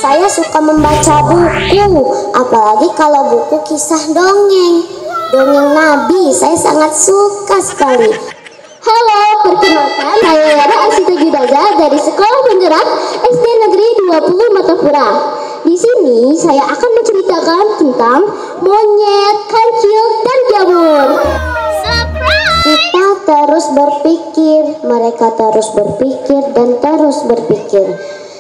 Saya suka membaca buku, apalagi kalau buku kisah dongeng. Dongeng Nabi, saya sangat suka sekali. Halo, perkenalkan, saya Yara Arsita Judaza dari Sekolah Penggerak SD Negeri 20 Martapura. Di sini saya akan menceritakan tentang monyet, kancil, dan jamur. Kita terus berpikir, mereka terus berpikir dan terus berpikir.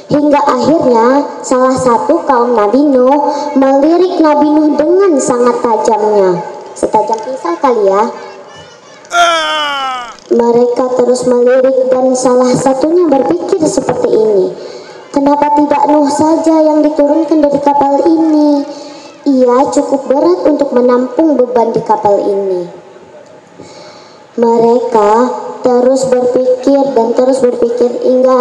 Hingga akhirnya salah satu kaum Nabi Nuh melirik Nabi Nuh dengan sangat tajamnya. Setajam pisau kali ya. Mereka terus melirik dan salah satunya berpikir seperti ini. Kenapa tidak Nuh saja yang diturunkan dari kapal ini? Ia cukup berat untuk menampung beban di kapal ini. Mereka terus berpikir dan terus berpikir hingga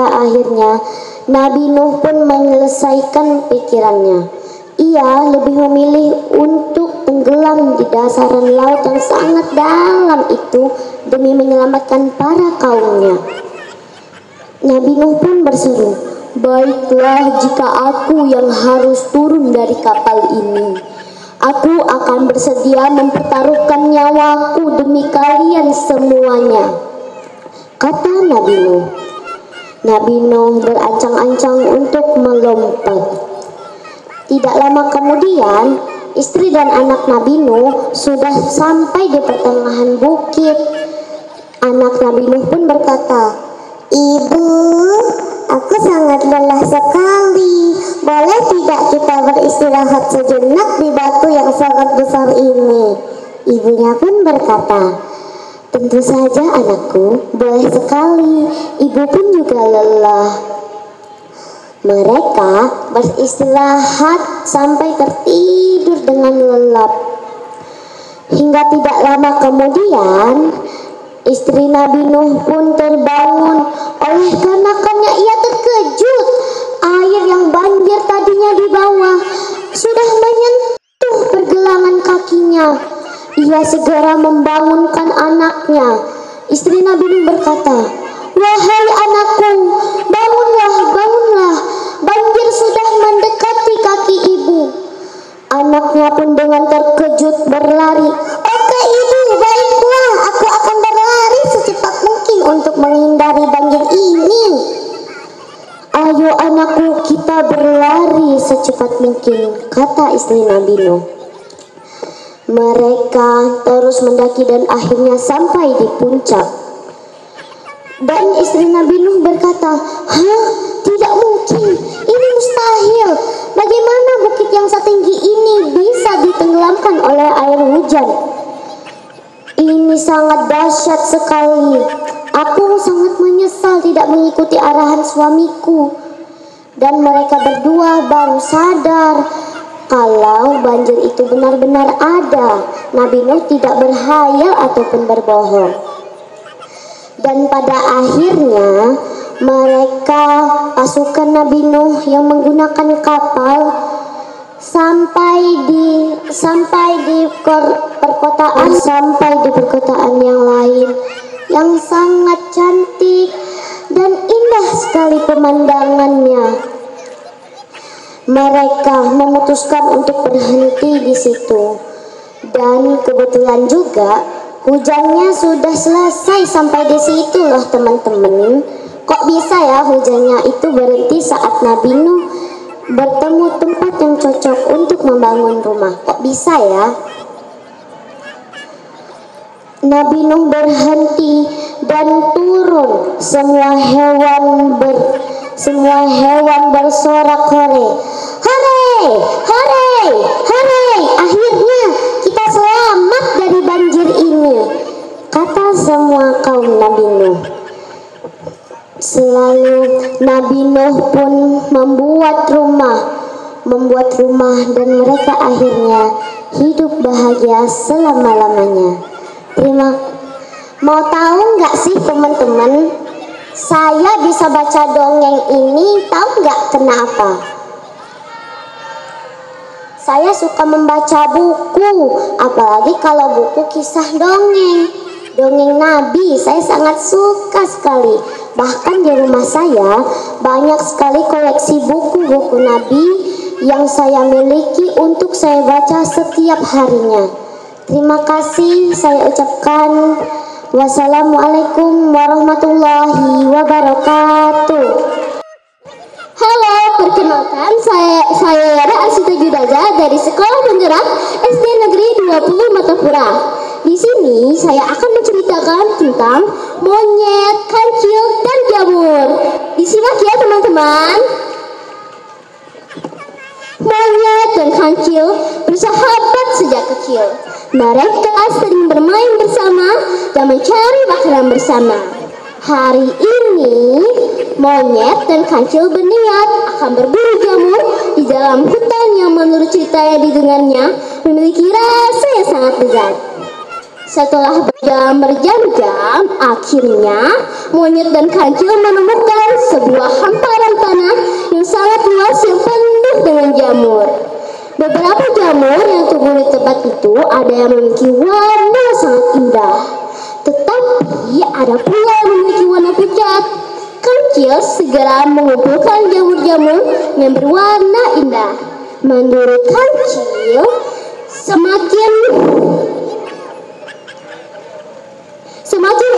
akhirnya Nabi Nuh pun menyelesaikan pikirannya. Ia lebih memilih untuk tenggelam di dasaran laut yang sangat dalam itu demi menyelamatkan para kaumnya. Nabi Nuh pun berseru, "Baiklah jika aku yang harus turun dari kapal ini. Aku akan bersedia mempertaruhkan nyawaku demi kalian semuanya," kata Nabi Nuh. Nabi Nuh berancang-ancang untuk melompat. Tidak lama kemudian, istri dan anak Nabi Nuh sudah sampai di pertengahan bukit. Anak Nabi Nuh pun berkata, "Ibu, aku sangat lelah sekali. Boleh tidak kita beristirahat sejenak di batu yang sangat besar ini?" Ibunya pun berkata, "Tentu saja anakku, boleh sekali. Ibu pun juga lelah." Mereka beristirahat sampai tertidur dengan lelap. Hingga tidak lama kemudian, istri Nabi Nuh pun terbangun. Oleh karena ia terkejut, air yang banjir tadinya di bawah sudah menyentuh pergelangan kakinya. Ia segera membangunkan anaknya. Istri Nabi Nuh berkata, "Wahai anakku, bangunlah, bangunlah. Banjir sudah mendekati kaki ibu." Anaknya pun dengan terkejut berlari. "Oke ibu, baiklah. Aku akan berlari secepat mungkin untuk menghindari banjir ini." "Ayo anakku, kita berlari secepat mungkin," kata istri Nabi Nuh. Mereka terus mendaki dan akhirnya sampai di puncak. Dan istri Nabi Nuh berkata, "Hah? Tidak mungkin. Ini mustahil. Bagaimana bukit yang setinggi ini bisa ditenggelamkan oleh air hujan? Ini sangat dahsyat sekali. Aku sangat menyesal tidak mengikuti arahan suamiku." Dan mereka berdua baru sadar kalau banjir itu benar-benar ada. Nabi Nuh tidak berhayal ataupun berbohong. Dan pada akhirnya mereka, pasukan Nabi Nuh yang menggunakan kapal, sampai di perkotaan yang lain yang sangat cantik dan indah sekali pemandangannya. Mereka memutuskan untuk berhenti di situ. Dan kebetulan juga hujannya sudah selesai sampai di situ loh teman-teman. Kok bisa ya hujannya itu berhenti saat Nabi Nuh bertemu tempat yang cocok untuk membangun rumah? Kok bisa ya? Nabi Nuh berhenti dan turun. Semua hewan bersorak-hore. "Hore! Hore! Hore! Akhirnya kita selamat dari banjir ini," kata semua kaum Nabi Nuh. Selalu Nabi Nuh pun membuat rumah dan mereka akhirnya hidup bahagia selama-lamanya. Mau tahu nggak sih teman-teman, saya bisa baca dongeng ini, tahu nggak kenapa? Saya suka membaca buku, apalagi kalau buku kisah dongeng. Dongeng Nabi saya sangat suka sekali. Bahkan di rumah saya banyak sekali koleksi buku-buku Nabi yang saya miliki untuk saya baca setiap harinya. Terima kasih saya ucapkan. Wassalamualaikum warahmatullahi wabarakatuh. Halo, perkenalkan saya Yara Arsita Judaza dari Sekolah Penggerak SD Negeri 20 Matapura. Di sini saya akan menceritakan tentang monyet, kancil, dan jamur. Disimak ya teman-teman. Monyet dan kancil bersahabat sejak kecil. Mereka sering bermain bersama dan mencari makanan bersama. Hari ini monyet dan kancil berniat akan berburu jamur di dalam hutan yang menurut cerita yang didengarnya memiliki rasa yang sangat lezat. Setelah berjalan berjam-jam, akhirnya monyet dan kancil menemukan sebuah hamparan tanah yang sangat luas yang penuh dengan jamur. Beberapa jamur yang tumbuh di tempat itu ada yang memiliki warna sangat indah, tetapi ada pula yang memiliki warna pucat. Kancil segera mengumpulkan jamur-jamur yang berwarna indah. Menurut kancil, semakin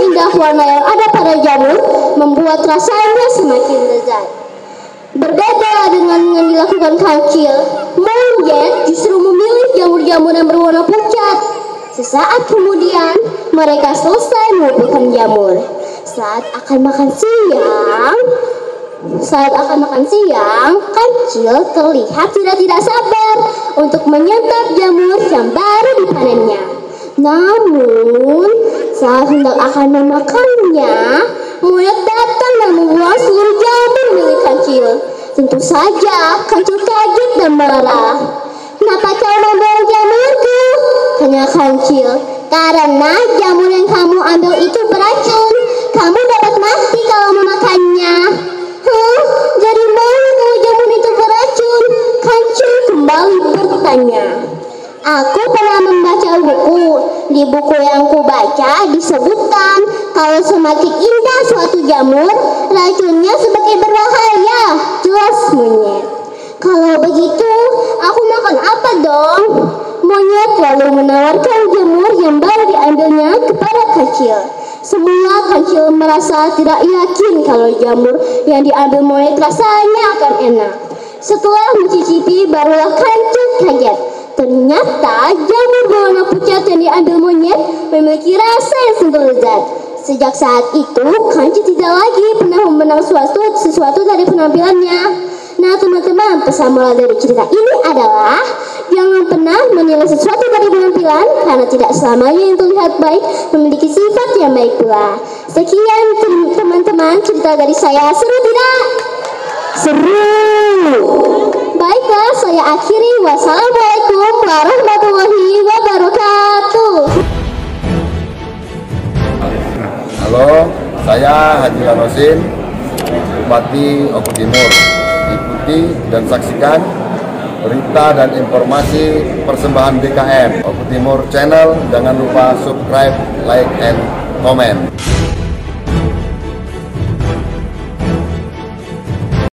indah warna yang ada pada jamur membuat rasanya semakin lezat. Berbeda dengan yang dilakukan kancil, monyet justru memilih jamur-jamur yang berwarna pucat. Sesaat kemudian, mereka selesai mengumpulkan jamur. Saat akan makan siang, kancil terlihat tidak sabar untuk menyantap jamur yang baru dipanennya. Namun, saat hendak akan memakannya, monyet datang dan membuang seluruh jamur milik kancil. Tentu saja, kancil kaget dan marah. "Kenapa kau membuang jamurku?" tanya kancil. "Karena jamur yang kamu ambil itu beracun. Kamu dapat mati kalau memakannya." Jadi mana kalau jamur itu beracun? Kancil kembali bertanya. "Aku pernah membaca buku. Di buku yang kubaca disebutkan kalau semakin indah suatu jamur, racunnya semakin berbahaya," jelas monyet. "Kalau begitu, aku makan apa dong?" Monyet lalu menawarkan jamur yang baru diambilnya kepada kancil. Semula kancil merasa tidak yakin kalau jamur yang diambil monyet rasanya akan enak. Setelah mencicipi, barulah kancil kaget. Ternyata jamur berwarna pucat yang diambil monyet memiliki rasa yang sungguh lezat. Sejak saat itu, kancil tidak lagi pernah membenang sesuatu dari penampilannya. Nah teman-teman, pesan moral dari cerita ini adalah jangan pernah menilai sesuatu dari penampilan, karena tidak selamanya yang terlihat baik memiliki sifat yang baik pula. Sekian teman-teman cerita dari saya. Seru tidak? Seru. Baiklah, saya akhiri. Wassalamualaikum warahmatullahi wabarakatuh. Halo, saya Haji Lanosin, Bupati Oku Timur. Ikuti dan saksikan berita dan informasi persembahan DKM Oku Timur Channel. Jangan lupa subscribe, like, and comment.